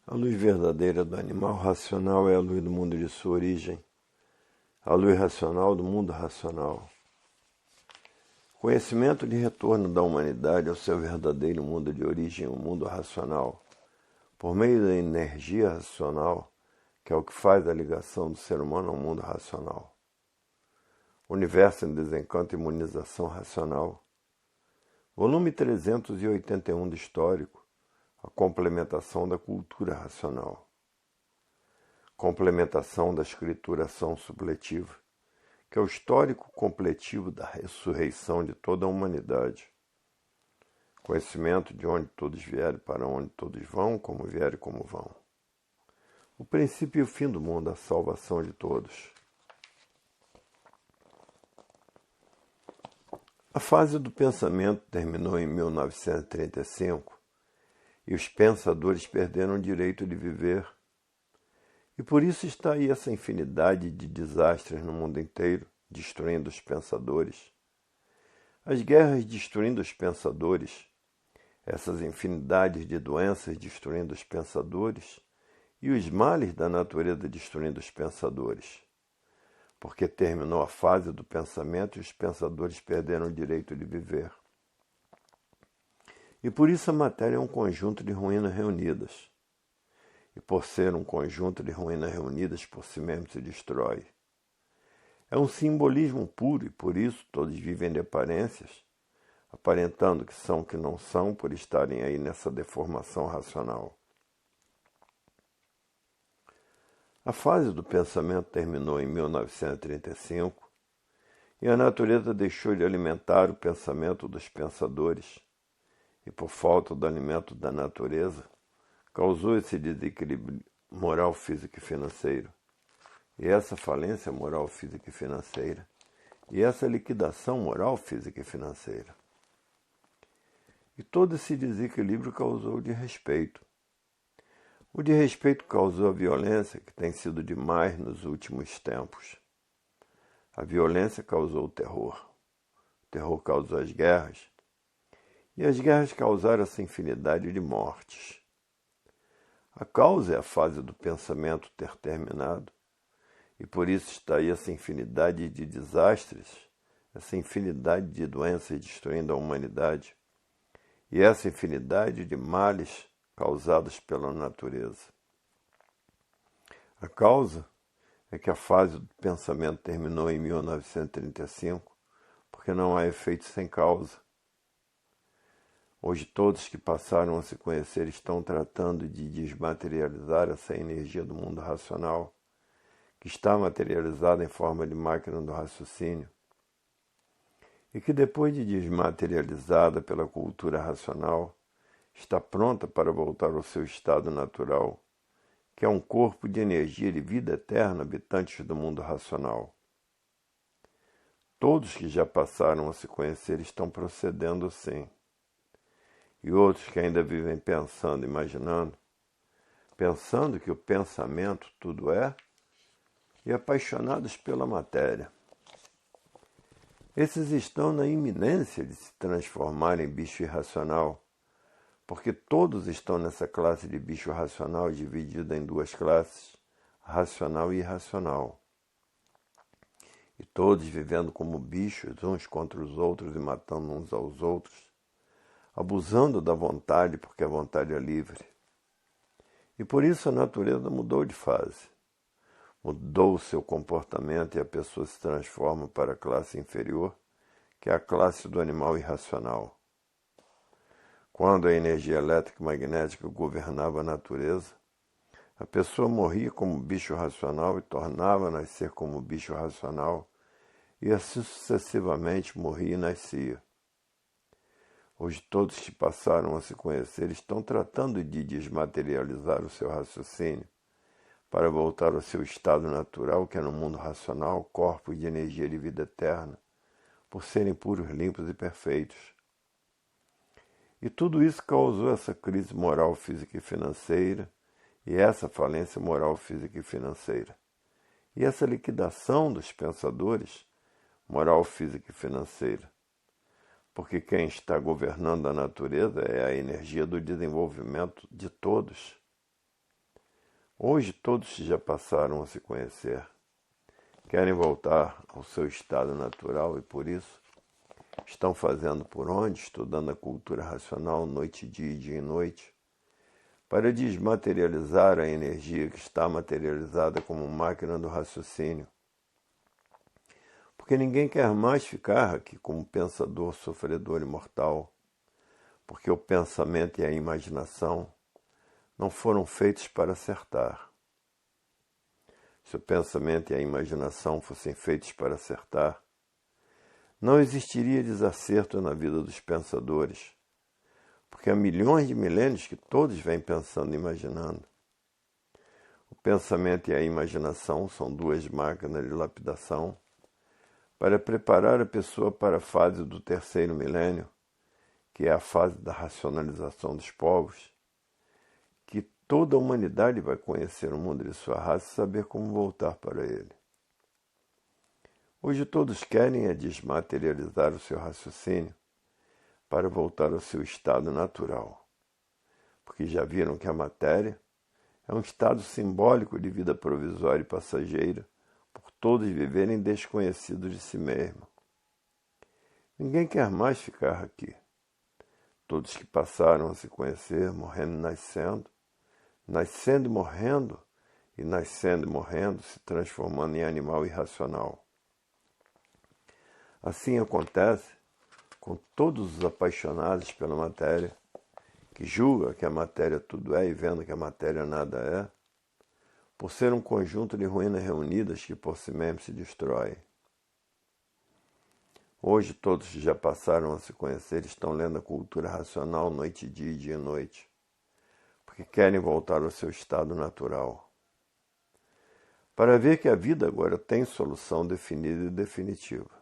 A luz verdadeira do animal racional é a luz do mundo de sua origem, a luz racional do mundo racional. Conhecimento de retorno da humanidade ao seu verdadeiro mundo de origem, o mundo racional, por meio da energia racional, que é o que faz a ligação do ser humano ao mundo racional. Universo em Desencanto e Imunização Racional. Volume 381 do Histórico, a complementação da cultura racional. Complementação da escrituração supletiva, que é o histórico completivo da ressurreição de toda a humanidade. Conhecimento de onde todos vieram, para onde todos vão, como vieram e como vão. O princípio e o fim do mundo, a salvação de todos. A fase do pensamento terminou em 1935 e os pensadores perderam o direito de viver. E por isso está aí essa infinidade de desastres no mundo inteiro, destruindo os pensadores. As guerras destruindo os pensadores, essas infinidades de doenças destruindo os pensadores e os males da natureza destruindo os pensadores. Porque terminou a fase do pensamento e os pensadores perderam o direito de viver. E por isso a matéria é um conjunto de ruínas reunidas. E por ser um conjunto de ruínas reunidas, por si mesmo se destrói. É um simbolismo puro e por isso todos vivem de aparências, aparentando que são o que não são por estarem aí nessa deformação racional. A fase do pensamento terminou em 1935 e a natureza deixou de alimentar o pensamento dos pensadores e, por falta do alimento da natureza, causou esse desequilíbrio moral, físico e financeiro. E essa falência moral, física e financeira. E essa liquidação moral, física e financeira. E todo esse desequilíbrio causou desrespeito. O desrespeito causou a violência, que tem sido demais nos últimos tempos. A violência causou o terror causou as guerras, e as guerras causaram essa infinidade de mortes. A causa é a fase do pensamento ter terminado, e por isso está aí essa infinidade de desastres, essa infinidade de doenças destruindo a humanidade, e essa infinidade de males causados pela natureza. A causa é que a fase do pensamento terminou em 1935, porque não há efeito sem causa. Hoje todos que passaram a se conhecer estão tratando de desmaterializar essa energia do mundo racional, que está materializada em forma de máquina do raciocínio, e que depois de desmaterializada pela cultura racional, está pronta para voltar ao seu estado natural, que é um corpo de energia de vida eterna, habitantes do mundo racional. Todos que já passaram a se conhecer estão procedendo assim. E outros que ainda vivem pensando, imaginando, pensando que o pensamento tudo é, e apaixonados pela matéria. Esses estão na iminência de se transformar em bicho irracional, porque todos estão nessa classe de bicho racional dividida em duas classes, racional e irracional. E todos vivendo como bichos uns contra os outros e matando uns aos outros, abusando da vontade porque a vontade é livre. E por isso a natureza mudou de fase. Mudou o seu comportamento e a pessoa se transforma para a classe inferior, que é a classe do animal irracional. Quando a energia elétrica e magnética governava a natureza, a pessoa morria como bicho racional e tornava a nascer como bicho racional, e assim sucessivamente morria e nascia. Hoje todos que passaram a se conhecer estão tratando de desmaterializar o seu raciocínio para voltar ao seu estado natural, que é no mundo racional, corpos de energia de vida eterna, por serem puros, limpos e perfeitos. E tudo isso causou essa crise moral, física e financeira, e essa falência moral, física e financeira. E essa liquidação dos pensadores, moral, física e financeira. Porque quem está governando a natureza é a energia do desenvolvimento de todos. Hoje todos já passaram a se conhecer, querem voltar ao seu estado natural e por isso estão fazendo por onde, estudando a cultura racional noite e dia e noite, para desmaterializar a energia que está materializada como máquina do raciocínio. Porque ninguém quer mais ficar aqui como pensador, sofredor imortal, porque o pensamento e a imaginação não foram feitos para acertar. Se o pensamento e a imaginação fossem feitos para acertar, não existiria desacerto na vida dos pensadores, porque há milhões de milênios que todos vêm pensando e imaginando. O pensamento e a imaginação são duas máquinas de lapidação para preparar a pessoa para a fase do terceiro milênio, que é a fase da racionalização dos povos, que toda a humanidade vai conhecer o mundo de sua raça e saber como voltar para ele. Hoje todos querem desmaterializar o seu raciocínio para voltar ao seu estado natural, porque já viram que a matéria é um estado simbólico de vida provisória e passageira, por todos viverem desconhecidos de si mesmo. Ninguém quer mais ficar aqui. Todos que passaram a se conhecer, morrendo e nascendo, nascendo e morrendo, e nascendo e morrendo, se transformando em animal irracional. Assim acontece com todos os apaixonados pela matéria, que julga que a matéria tudo é e vendo que a matéria nada é, por ser um conjunto de ruínas reunidas que por si mesmo se destrói. Hoje todos que já passaram a se conhecer estão lendo a cultura racional noite e dia e noite, porque querem voltar ao seu estado natural. Para ver que a vida agora tem solução definida e definitiva.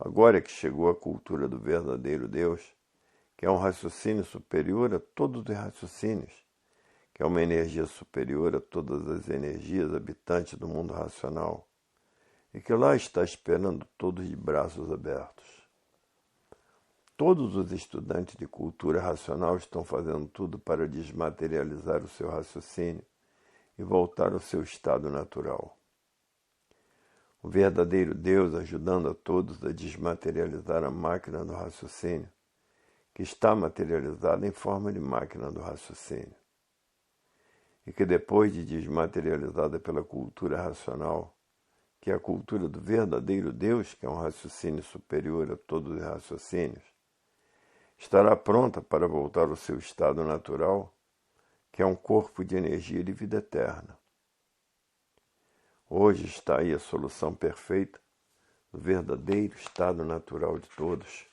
Agora é que chegou a cultura do verdadeiro Deus, que é um raciocínio superior a todos os raciocínios, que é uma energia superior a todas as energias habitantes do mundo racional, e que lá está esperando todos de braços abertos. Todos os estudantes de cultura racional estão fazendo tudo para desmaterializar o seu raciocínio e voltar ao seu estado natural. O verdadeiro Deus ajudando a todos a desmaterializar a máquina do raciocínio, que está materializada em forma de máquina do raciocínio. E que depois de desmaterializada pela cultura racional, que é a cultura do verdadeiro Deus, que é um raciocínio superior a todos os raciocínios, estará pronta para voltar ao seu estado natural, que é um corpo de energia de vida eterna. Hoje está aí a solução perfeita do verdadeiro estado natural de todos.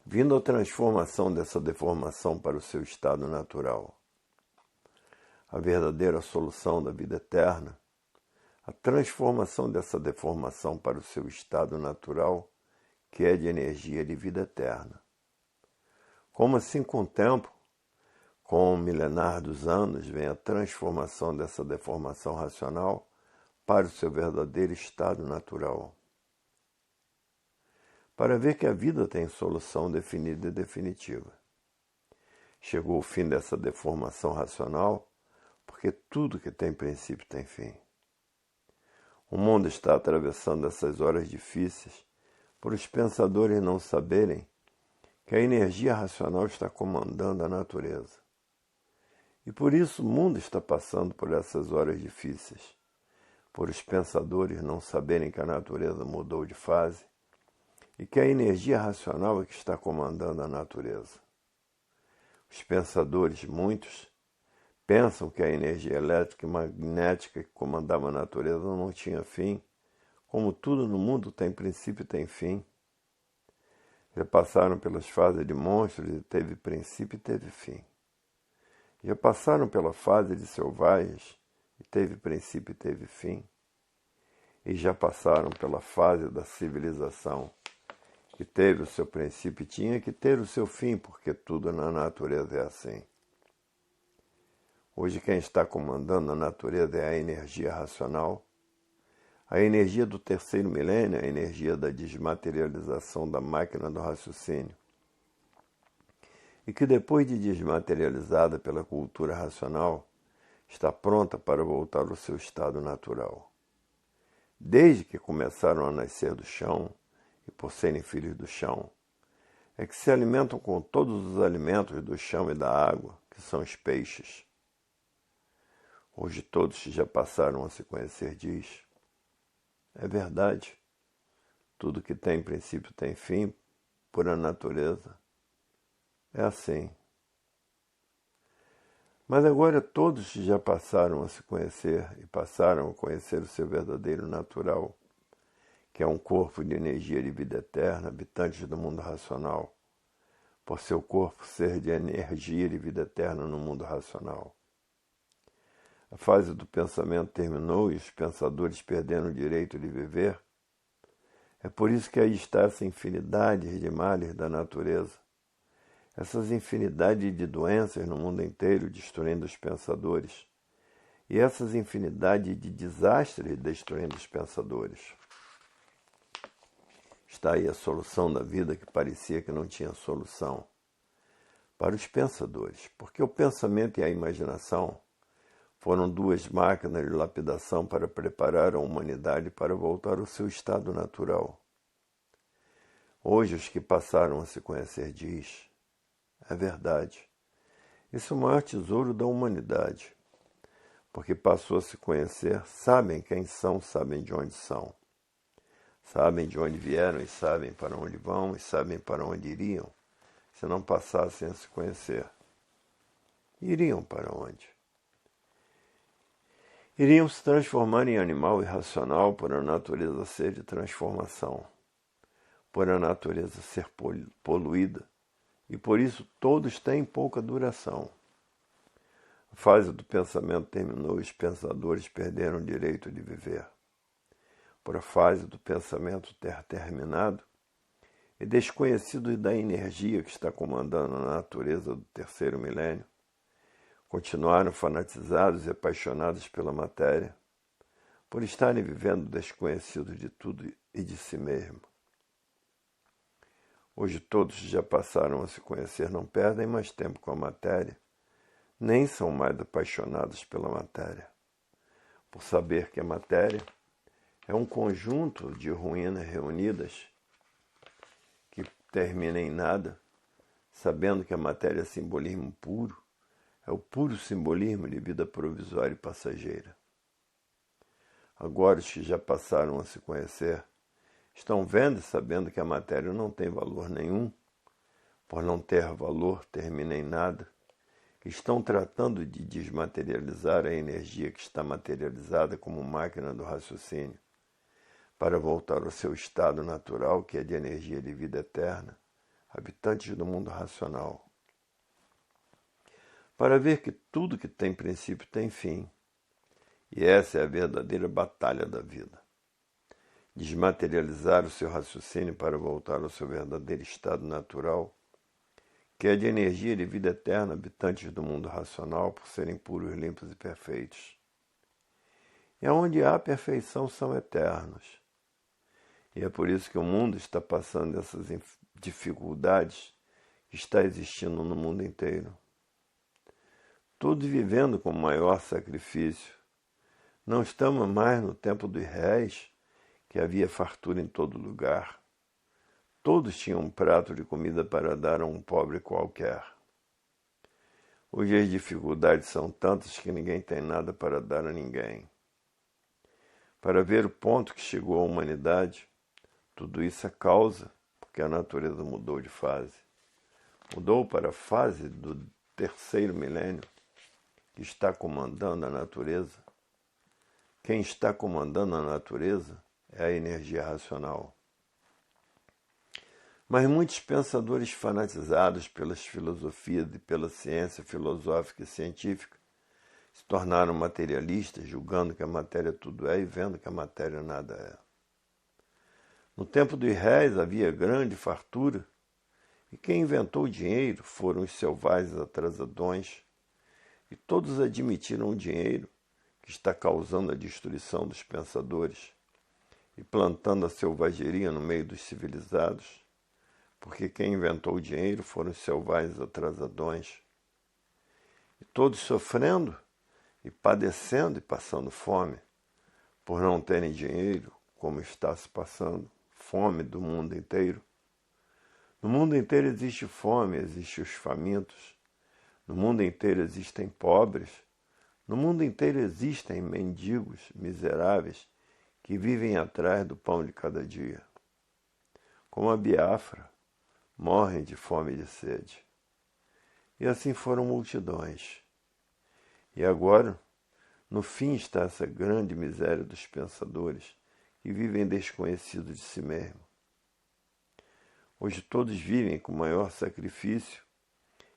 Vindo a transformação dessa deformação para o seu estado natural. A verdadeira solução da vida eterna, a transformação dessa deformação para o seu estado natural, que é de energia de vida eterna. Como assim com o tempo, com o milenar dos anos, vem a transformação dessa deformação racional para o seu verdadeiro estado natural. Para ver que a vida tem solução definida e definitiva. Chegou o fim dessa deformação racional, porque tudo que tem princípio tem fim. O mundo está atravessando essas horas difíceis por os pensadores não saberem que a energia racional está comandando a natureza. E por isso o mundo está passando por essas horas difíceis, por os pensadores não saberem que a natureza mudou de fase e que a energia racional é que está comandando a natureza. Os pensadores, muitos, pensam que a energia elétrica e magnética que comandava a natureza não tinha fim, como tudo no mundo tem princípio e tem fim. Já passaram pelas fases de monstros e teve princípio e teve fim. Já passaram pela fase de selvagens e teve princípio e teve fim. E já passaram pela fase da civilização, que teve o seu princípio e tinha que ter o seu fim, porque tudo na natureza é assim. Hoje quem está comandando a natureza é a energia racional. A energia do terceiro milênio é a energia da desmaterialização da máquina do raciocínio. e que depois de desmaterializada pela cultura racional, está pronta para voltar ao seu estado natural. Desde que começaram a nascer do chão, e por serem filhos do chão, é que se alimentam com todos os alimentos do chão e da água, que são os peixes. Hoje todos que já passaram a se conhecer diz, é verdade, tudo que tem princípio tem fim, por a natureza. É assim. Mas agora todos que já passaram a se conhecer e passaram a conhecer o seu verdadeiro natural, que é um corpo de energia de vida eterna, habitantes do mundo racional, por seu corpo ser de energia de vida eterna no mundo racional. A fase do pensamento terminou e os pensadores perderam o direito de viver. É por isso que aí está essa infinidade de males da natureza, essas infinidades de doenças no mundo inteiro destruindo os pensadores, e essas infinidades de desastres destruindo os pensadores. Está aí a solução da vida que parecia que não tinha solução. Para os pensadores, porque o pensamento e a imaginação foram duas máquinas de lapidação para preparar a humanidade para voltar ao seu estado natural. Hoje os que passaram a se conhecer diz, é verdade, esse é o maior tesouro da humanidade, porque passou a se conhecer, sabem quem são, sabem de onde são. Sabem de onde vieram e sabem para onde vão e sabem para onde iriam, se não passassem a se conhecer. Iriam para onde? Iriam se transformar em animal irracional por a natureza ser de transformação, por a natureza ser poluída, e por isso todos têm pouca duração. A fase do pensamento terminou e os pensadores perderam o direito de viver. Por a fase do pensamento ter terminado, e desconhecidos da energia que está comandando a natureza do terceiro milênio, continuaram fanatizados e apaixonados pela matéria, por estarem vivendo desconhecidos de tudo e de si mesmo. Hoje todos já passaram a se conhecer, não perdem mais tempo com a matéria, nem são mais apaixonados pela matéria, por saber que a matéria é um conjunto de ruínas reunidas que termina em nada, sabendo que a matéria é simbolismo puro, é o puro simbolismo de vida provisória e passageira. Agora os que já passaram a se conhecer estão vendo e sabendo que a matéria não tem valor nenhum, por não ter valor termina em nada, estão tratando de desmaterializar a energia que está materializada como máquina do raciocínio, para voltar ao seu estado natural, que é de energia de vida eterna, habitantes do mundo racional. Para ver que tudo que tem princípio tem fim. E essa é a verdadeira batalha da vida. Desmaterializar o seu raciocínio para voltar ao seu verdadeiro estado natural, que é de energia de vida eterna, habitantes do mundo racional, por serem puros, limpos e perfeitos. E onde há perfeição são eternos. E é por isso que o mundo está passando essas dificuldades que está existindo no mundo inteiro. Todos vivendo com maior sacrifício. Não estamos mais no tempo dos réis, que havia fartura em todo lugar. Todos tinham um prato de comida para dar a um pobre qualquer. Hoje as dificuldades são tantas que ninguém tem nada para dar a ninguém. Para ver o ponto que chegou a humanidade, tudo isso é causa, porque a natureza mudou de fase. Mudou para a fase do terceiro milênio, que está comandando a natureza. Quem está comandando a natureza é a energia racional. Mas muitos pensadores fanatizados pelas filosofias e pela ciência filosófica e científica se tornaram materialistas, julgando que a matéria tudo é e vendo que a matéria nada é. No tempo dos réis havia grande fartura, e quem inventou o dinheiro foram os selvagens atrasadões, e todos admitiram o dinheiro, que está causando a destruição dos pensadores e plantando a selvageria no meio dos civilizados, porque quem inventou o dinheiro foram os selvagens atrasadões. E todos sofrendo e padecendo e passando fome, por não terem dinheiro, como está se passando, fome do mundo inteiro. No mundo inteiro existe fome, existem os famintos. No mundo inteiro existem pobres. No mundo inteiro existem mendigos miseráveis que vivem atrás do pão de cada dia. Como a Biafra, morrem de fome e de sede. E assim foram multidões. E agora, no fim está essa grande miséria dos pensadores que vivem desconhecidos de si mesmos. Hoje todos vivem com maior sacrifício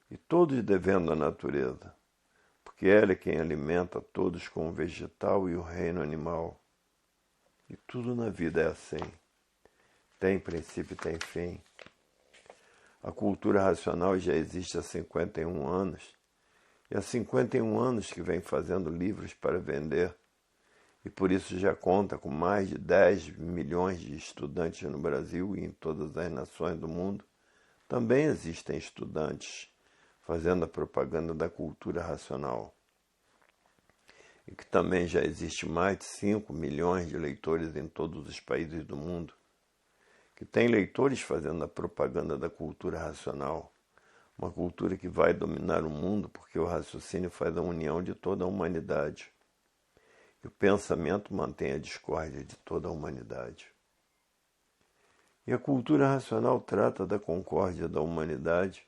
e todos devendo à natureza, porque ela é quem alimenta todos com o vegetal e o reino animal. E tudo na vida é assim. Tem princípio e tem fim. A cultura racional já existe há 51 anos, e há 51 anos que vem fazendo livros para vender, e por isso já conta com mais de 10 milhões de estudantes no Brasil e em todas as nações do mundo. Também existem estudantes fazendo a propaganda da cultura racional. E que também já existe mais de 5 milhões de leitores em todos os países do mundo, que tem leitores fazendo a propaganda da cultura racional, uma cultura que vai dominar o mundo porque o raciocínio faz a união de toda a humanidade. E o pensamento mantém a discórdia de toda a humanidade. E a cultura racional trata da concórdia da humanidade,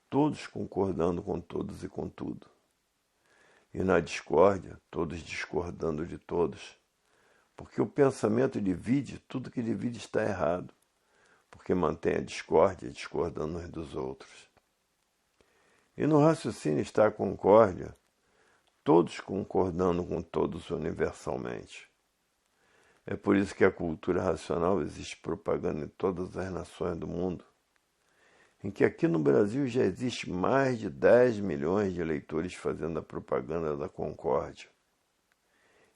todos concordando com todos e com tudo. E na discórdia, todos discordando de todos. Porque o pensamento divide, tudo que divide está errado. Porque mantém a discórdia, discordando uns dos outros. E no raciocínio está a concórdia, todos concordando com todos universalmente. É por isso que a cultura racional existe propaganda em todas as nações do mundo, em que aqui no Brasil já existe mais de 10 milhões de eleitores fazendo a propaganda da concórdia.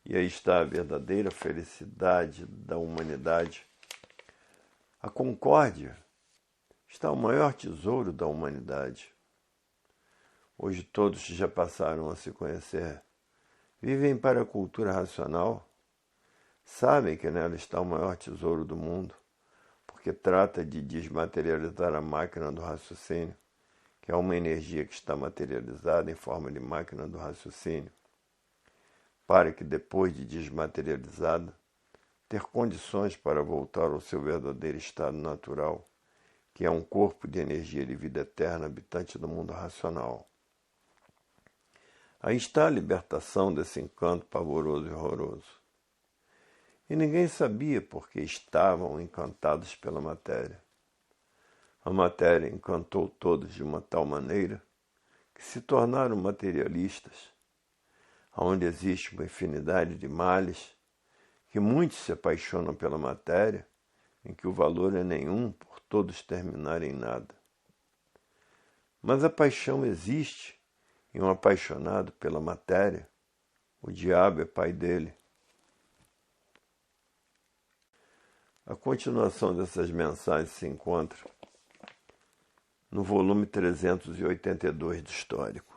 E aí está a verdadeira felicidade da humanidade. A concórdia está o maior tesouro da humanidade. Hoje todos já passaram a se conhecer, vivem para a cultura racional, sabem que nela está o maior tesouro do mundo, porque trata de desmaterializar a máquina do raciocínio, que é uma energia que está materializada em forma de máquina do raciocínio, para que depois de desmaterializada, ter condições para voltar ao seu verdadeiro estado natural, que é um corpo de energia de vida eterna habitante do mundo racional. Aí está a libertação desse encanto pavoroso e horroroso. E ninguém sabia porque estavam encantados pela matéria. A matéria encantou todos de uma tal maneira que se tornaram materialistas, onde existe uma infinidade de males, que muitos se apaixonam pela matéria, em que o valor é nenhum por todos terminarem em nada. Mas a paixão existe, e um apaixonado pela matéria, o diabo é pai dele. A continuação dessas mensagens se encontra no volume 382 do Histórico.